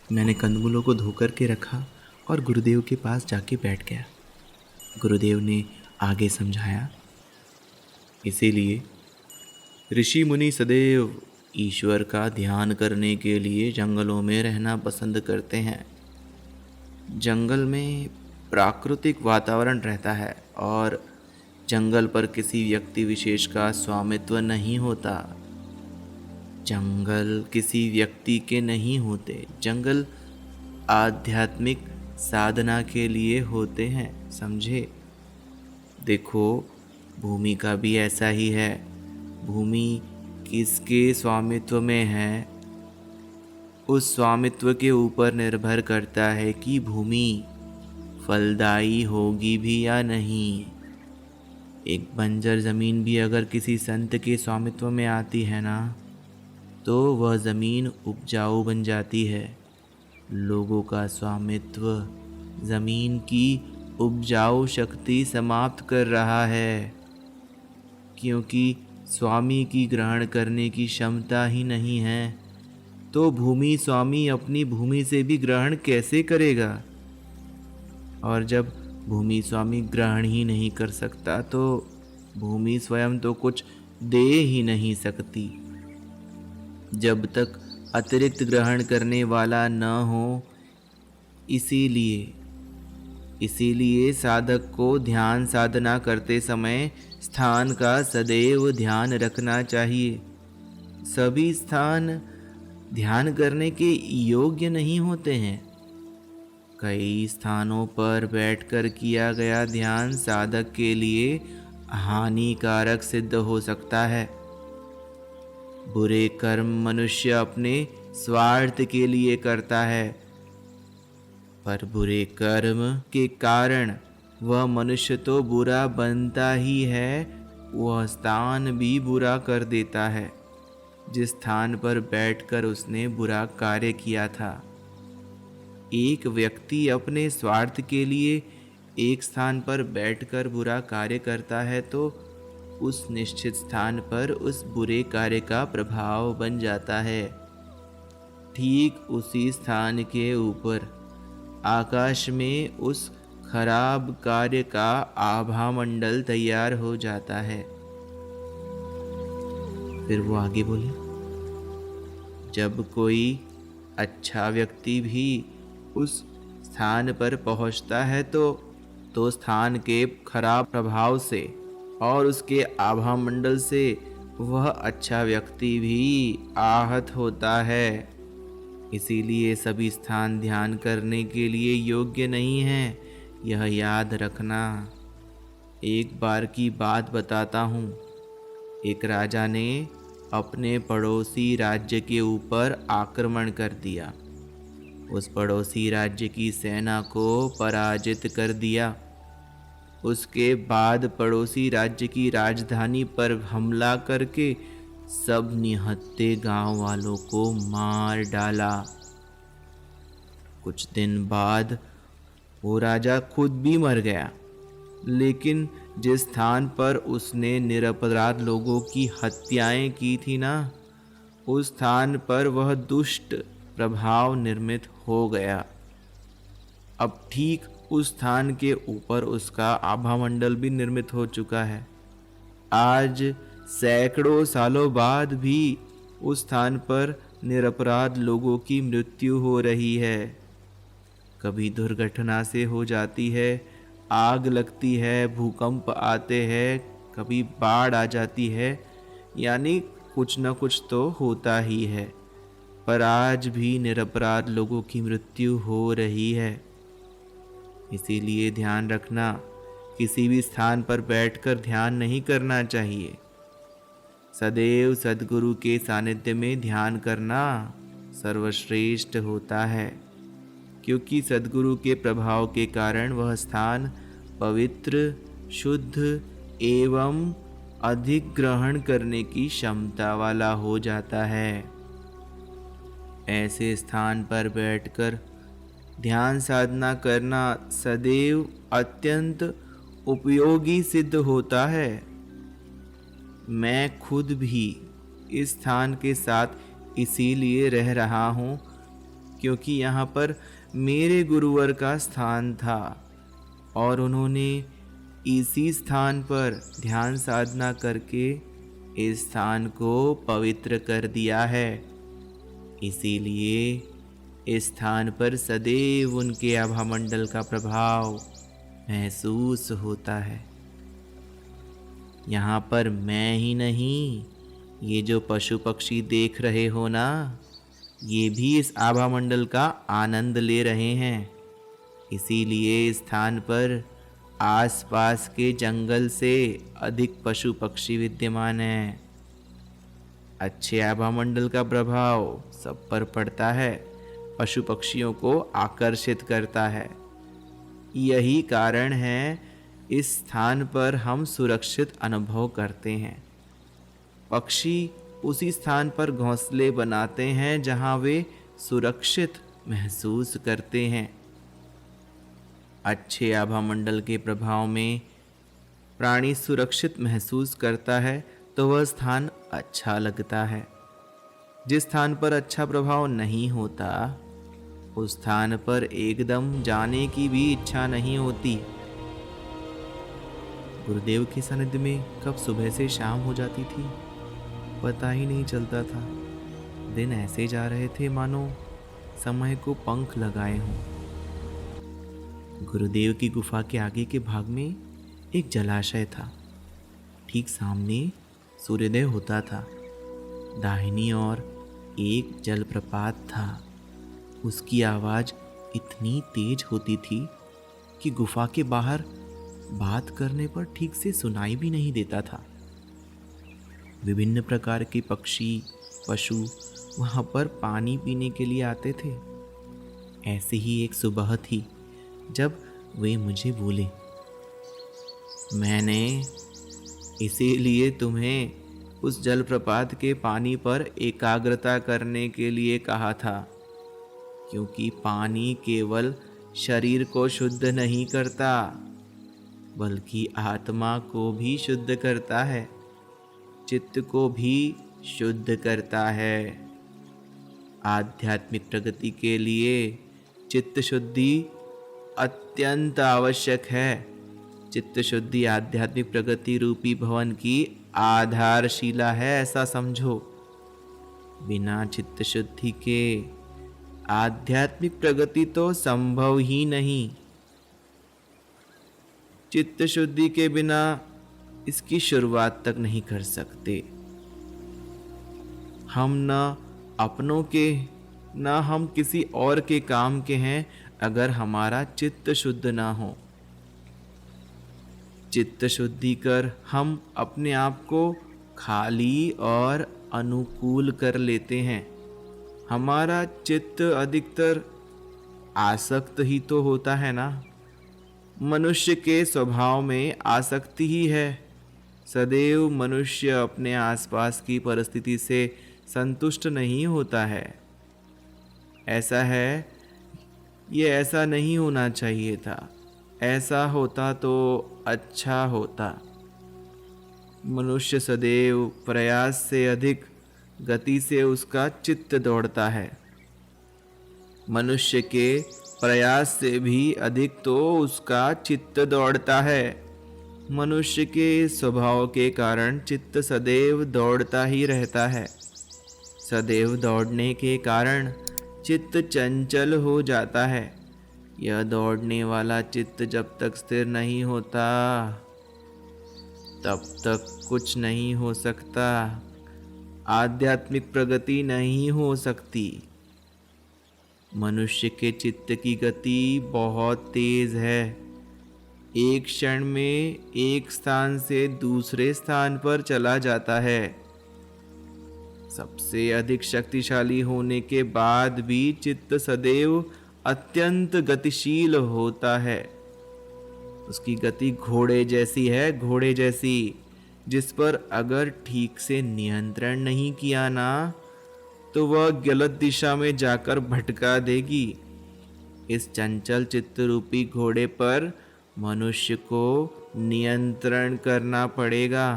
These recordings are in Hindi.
मैंने कंदमूलों को धोकर के रखा और गुरुदेव के पास जाके बैठ गया। गुरुदेव ने आगे समझाया, इसीलिए ऋषि मुनि सदैव ईश्वर का ध्यान करने के लिए जंगलों में रहना पसंद करते हैं। जंगल में प्राकृतिक वातावरण रहता है और जंगल पर किसी व्यक्ति विशेष का स्वामित्व नहीं होता। जंगल किसी व्यक्ति के नहीं होते। जंगल आध्यात्मिक साधना के लिए होते हैं, समझे? देखो, भूमि का भी ऐसा ही है। भूमि किसके स्वामित्व में है, उस स्वामित्व के ऊपर निर्भर करता है कि भूमि फलदायी होगी भी या नहीं। एक बंजर ज़मीन भी अगर किसी संत के स्वामित्व में आती है ना, तो वह ज़मीन उपजाऊ बन जाती है। लोगों का स्वामित्व ज़मीन की उपजाऊ शक्ति समाप्त कर रहा है, क्योंकि स्वामी की ग्रहण करने की क्षमता ही नहीं है, तो भूमि स्वामी अपनी भूमि से भी ग्रहण कैसे करेगा? और जब भूमि स्वामी ग्रहण ही नहीं कर सकता, तो भूमि स्वयं तो कुछ दे ही नहीं सकती। जब तक अतिरिक्त ग्रहण करने वाला न हो, इसीलिए साधक को ध्यान साधना करते समय स्थान का सदैव ध्यान रखना चाहिए। सभी स्थान ध्यान करने के योग्य नहीं होते हैं। कई स्थानों पर बैठकर किया गया ध्यान साधक के लिए हानिकारक सिद्ध हो सकता है। बुरे कर्म मनुष्य अपने स्वार्थ के लिए करता है, पर बुरे कर्म के कारण वह मनुष्य तो बुरा बनता ही है, वह स्थान भी बुरा कर देता है जिस स्थान पर बैठकर उसने बुरा कार्य किया था। एक व्यक्ति अपने स्वार्थ के लिए एक स्थान पर बैठकर बुरा कार्य करता है, तो उस निश्चित स्थान पर उस बुरे कार्य का प्रभाव बन जाता है। ठीक उसी स्थान के ऊपर आकाश में उस खराब कार्य का आभा मंडल तैयार हो जाता है। फिर वो आगे बोले, जब कोई अच्छा व्यक्ति भी उस स्थान पर पहुंचता है, तो स्थान के खराब प्रभाव से और उसके आभा मंडल से वह अच्छा व्यक्ति भी आहत होता है। इसीलिए सभी स्थान ध्यान करने के लिए योग्य नहीं हैं, यह याद रखना। एक बार की बात बताता हूँ। एक राजा ने अपने पड़ोसी राज्य के ऊपर आक्रमण कर दिया। उस पड़ोसी राज्य की सेना को पराजित कर दिया। उसके बाद पड़ोसी राज्य की राजधानी पर हमला करके सब निहत्थे गांव वालों को मार डाला। कुछ दिन बाद वो राजा खुद भी मर गया, लेकिन जिस स्थान पर उसने निरपराध लोगों की हत्याएं की थी ना, उस स्थान पर वह दुष्ट प्रभाव निर्मित हो गया। अब ठीक उस स्थान के ऊपर उसका आभा मंडल भी निर्मित हो चुका है। आज सैकड़ों सालों बाद भी उस स्थान पर निरपराध लोगों की मृत्यु हो रही है। कभी दुर्घटना से हो जाती है, आग लगती है, भूकंप आते हैं, कभी बाढ़ आ जाती है, यानी कुछ न कुछ तो होता ही है। पर आज भी निरपराध लोगों की मृत्यु हो रही है। इसीलिए ध्यान रखना, किसी भी स्थान पर बैठकर ध्यान नहीं करना चाहिए। सदैव सद्गुरु के सानिध्य में ध्यान करना सर्वश्रेष्ठ होता है, क्योंकि सद्गुरु के प्रभाव के कारण वह स्थान पवित्र, शुद्ध एवं अधिक ग्रहण करने की क्षमता वाला हो जाता है। ऐसे स्थान पर बैठकर ध्यान साधना करना सदैव अत्यंत उपयोगी सिद्ध होता है। मैं खुद भी इस स्थान के साथ इसीलिए रह रहा हूँ क्योंकि यहाँ पर मेरे गुरुवर का स्थान था और उन्होंने इसी स्थान पर ध्यान साधना करके इस स्थान को पवित्र कर दिया है। इसीलिए इस स्थान पर सदैव उनके आभामंडल का प्रभाव महसूस होता है। यहाँ पर मैं ही नहीं, ये जो पशु पक्षी देख रहे हो ना, ये भी इस आभामंडल का आनंद ले रहे हैं। इसीलिए इस स्थान पर आसपास के जंगल से अधिक पशु पक्षी विद्यमान हैं। अच्छे आभामंडल का प्रभाव सब पर पड़ता है, पशु पक्षियों को आकर्षित करता है। यही कारण है इस स्थान पर हम सुरक्षित अनुभव करते हैं। पक्षी उसी स्थान पर घोंसले बनाते हैं जहां वे सुरक्षित महसूस करते हैं। अच्छे आभामंडल के प्रभाव में प्राणी सुरक्षित महसूस करता है तो वह स्थान अच्छा लगता है। जिस स्थान पर अच्छा प्रभाव नहीं होता उस स्थान पर एकदम जाने की भी इच्छा नहीं होती। गुरुदेव के सानिध्य में कब सुबह से शाम हो जाती थी पता ही नहीं चलता था। दिन ऐसे जा रहे थे मानो समय को पंख लगाए हों। गुरुदेव की गुफा के आगे के भाग में एक जलाशय था। ठीक सामने सूर्योदय होता था। दाहिनी ओर एक जलप्रपात था। उसकी आवाज इतनी तेज होती थी कि गुफा के बाहर बात करने पर ठीक से सुनाई भी नहीं देता था। विभिन्न प्रकार के पक्षी पशु वहां पर पानी पीने के लिए आते थे। ऐसे ही एक सुबह थी जब वे मुझे बोले, मैंने इसीलिए तुम्हें उस जलप्रपात के पानी पर एकाग्रता करने के लिए कहा था, क्योंकि पानी केवल शरीर को शुद्ध नहीं करता बल्कि आत्मा को भी शुद्ध करता है, चित्त को भी शुद्ध करता है। आध्यात्मिक प्रगति के लिए चित्त शुद्धि अत्यंत आवश्यक है। चित्त शुद्धि आध्यात्मिक प्रगति रूपी भवन की आधारशिला है, ऐसा समझो। बिना चित्त शुद्धि के आध्यात्मिक प्रगति तो संभव ही नहीं। चित्त शुद्धि के बिना इसकी शुरुआत तक नहीं कर सकते। हम न अपनों के न हम किसी और के काम के हैं अगर हमारा चित्त शुद्ध ना हो। चित्त शुद्धि कर हम अपने आप को खाली और अनुकूल कर लेते हैं। हमारा चित्त अधिकतर आसक्त ही तो होता है ना। मनुष्य के स्वभाव में आसक्ति ही है। सदैव मनुष्य अपने आसपास की परिस्थिति से संतुष्ट नहीं होता है। ऐसा है, ये ऐसा नहीं होना चाहिए था। ऐसा होता तो अच्छा होता। मनुष्य सदैव प्रयास से अधिक गति से उसका चित्त दौड़ता है। मनुष्य के प्रयास से भी अधिक तो उसका चित्त दौड़ता है। मनुष्य के स्वभाव के कारण चित्त सदैव दौड़ता ही रहता है। सदैव दौड़ने के कारण चित्त चंचल हो जाता है। यह दौड़ने वाला चित्त जब तक स्थिर नहीं होता तब तक कुछ नहीं हो सकता। आध्यात्मिक प्रगति नहीं हो सकती। मनुष्य के चित्त की गति बहुत तेज है। एक क्षण में एक स्थान से दूसरे स्थान पर चला जाता है। सबसे अधिक शक्तिशाली होने के बाद भी चित्त सदैव अत्यंत गतिशील होता है। उसकी गति घोड़े जैसी है, घोड़े जैसी, जिस पर अगर ठीक से नियंत्रण नहीं किया ना तो वह गलत दिशा में जाकर भटका देगी। इस चंचल चित्त रूपी घोड़े पर मनुष्य को नियंत्रण करना पड़ेगा,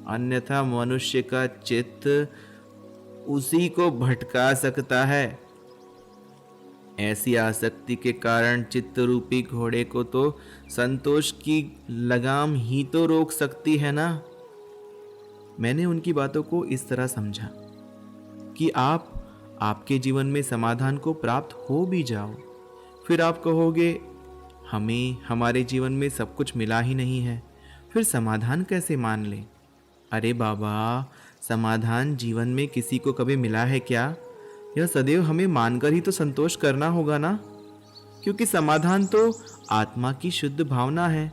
अन्यथा मनुष्य का चित्त उसी को भटका सकता है। ऐसी आसक्ति के कारण चित्त रूपी घोड़े को तो संतोष की लगाम ही तो रोक सकती है ना। मैंने उनकी बातों को इस तरह समझा कि आपके जीवन में समाधान को प्राप्त हो भी जाओ, फिर आप कहोगे हमें हमारे जीवन में सब कुछ मिला ही नहीं है, फिर समाधान कैसे मान लें। अरे बाबा, समाधान जीवन में किसी को कभी मिला है क्या? यह सदैव हमें मानकर ही तो संतोष करना होगा ना, क्योंकि समाधान तो आत्मा की शुद्ध भावना है,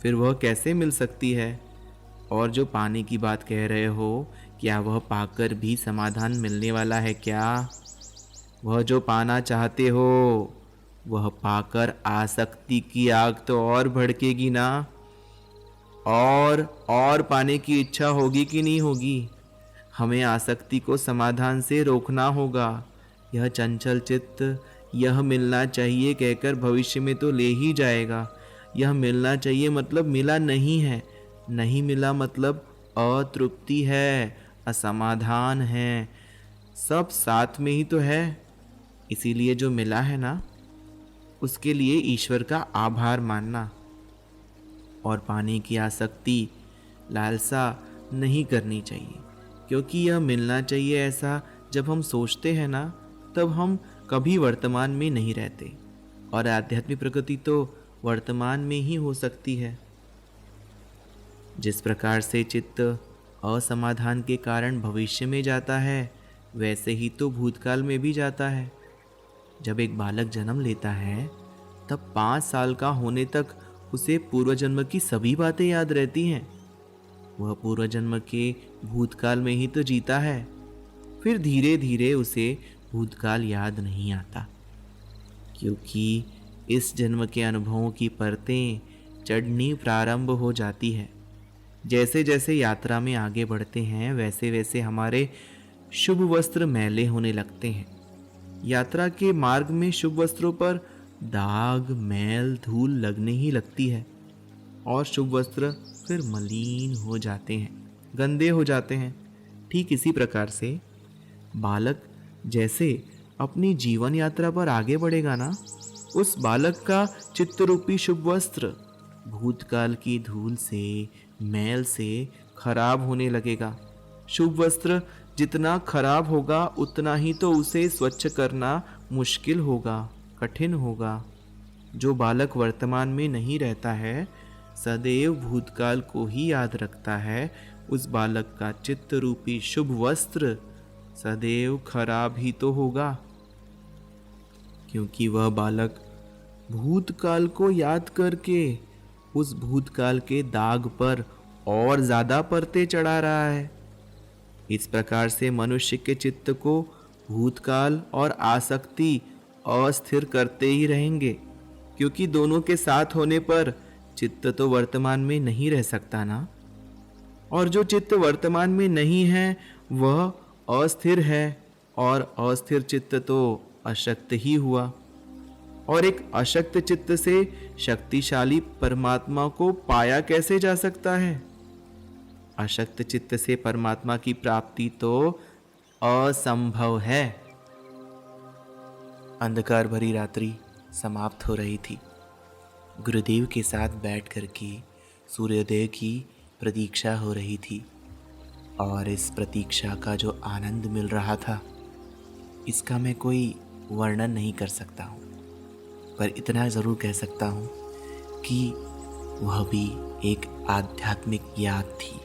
फिर वह कैसे मिल सकती है। और जो पाने की बात कह रहे हो, क्या वह पाकर भी समाधान मिलने वाला है क्या? वह जो पाना चाहते हो वह पाकर आसक्ति की आग तो और भड़केगी ना, और पाने की इच्छा होगी कि नहीं होगी। हमें आसक्ति को समाधान से रोकना होगा। यह चंचल चित्त यह मिलना चाहिए कहकर भविष्य में तो ले ही जाएगा। यह मिलना चाहिए मतलब मिला नहीं है, नहीं मिला मतलब अतृप्ति है, असमाधान है, सब साथ में ही तो है। इसीलिए जो मिला है ना, उसके लिए ईश्वर का आभार मानना और पाने की आसक्ति लालसा नहीं करनी चाहिए, क्योंकि यह मिलना चाहिए ऐसा जब हम सोचते हैं ना, तब हम कभी वर्तमान में नहीं रहते, और आध्यात्मिक प्रगति तो वर्तमान में ही हो सकती है। जिस प्रकार से चित्त असमाधान के कारण भविष्य में जाता है, वैसे ही तो भूतकाल में भी जाता है। जब एक बालक जन्म लेता है तब 5 साल का होने तक उसे पूर्व जन्म की सभी बातें याद रहती हैं। वह पूर्व जन्म के भूतकाल में ही तो जीता है। फिर धीरे धीरे उसे भूतकाल याद नहीं आता, क्योंकि इस जन्म के अनुभवों की परतें चढ़नी प्रारंभ हो जाती है। जैसे जैसे यात्रा में आगे बढ़ते हैं, वैसे वैसे हमारे शुभ वस्त्र मैले होने लगते हैं। यात्रा के मार्ग में शुभ वस्त्रों पर दाग, मैल, धूल लगने ही लगती है, और शुभ वस्त्र फिर मलिन हो जाते हैं, गंदे हो जाते हैं। ठीक इसी प्रकार से बालक जैसे अपनी जीवन यात्रा पर आगे बढ़ेगा ना, उस बालक का चित्त रूपी शुभ वस्त्र भूतकाल की धूल से, मैल से खराब होने लगेगा। शुभ वस्त्र जितना खराब होगा उतना ही तो उसे स्वच्छ करना मुश्किल होगा, कठिन होगा। जो बालक वर्तमान में नहीं रहता है, सदैव भूतकाल को ही याद रखता है, उस बालक का चित्त रूपी शुभ वस्त्र सदैव खराब ही तो होगा, क्योंकि वह बालक भूतकाल को याद करके उस भूतकाल के दाग पर और ज्यादा परतें चढ़ा रहा है। इस प्रकार से मनुष्य के चित्त को भूतकाल और आसक्ति अस्थिर करते ही रहेंगे, क्योंकि दोनों के साथ होने पर चित्त तो वर्तमान में नहीं रह सकता ना। और जो चित्त वर्तमान में नहीं है वह अस्थिर है, और अस्थिर चित्त तो अशक्त ही हुआ। और एक अशक्त चित्त से शक्तिशाली परमात्मा को पाया कैसे जा सकता है? अशक्त चित्त से परमात्मा की प्राप्ति तो असंभव है। अंधकार भरी रात्रि समाप्त हो रही थी। गुरुदेव के साथ बैठ कर के सूर्योदय की प्रतीक्षा हो रही थी, और इस प्रतीक्षा का जो आनंद मिल रहा था, इसका मैं कोई वर्णन नहीं कर सकता हूँ, पर इतना ज़रूर कह सकता हूँ कि वह भी एक आध्यात्मिक याद थी।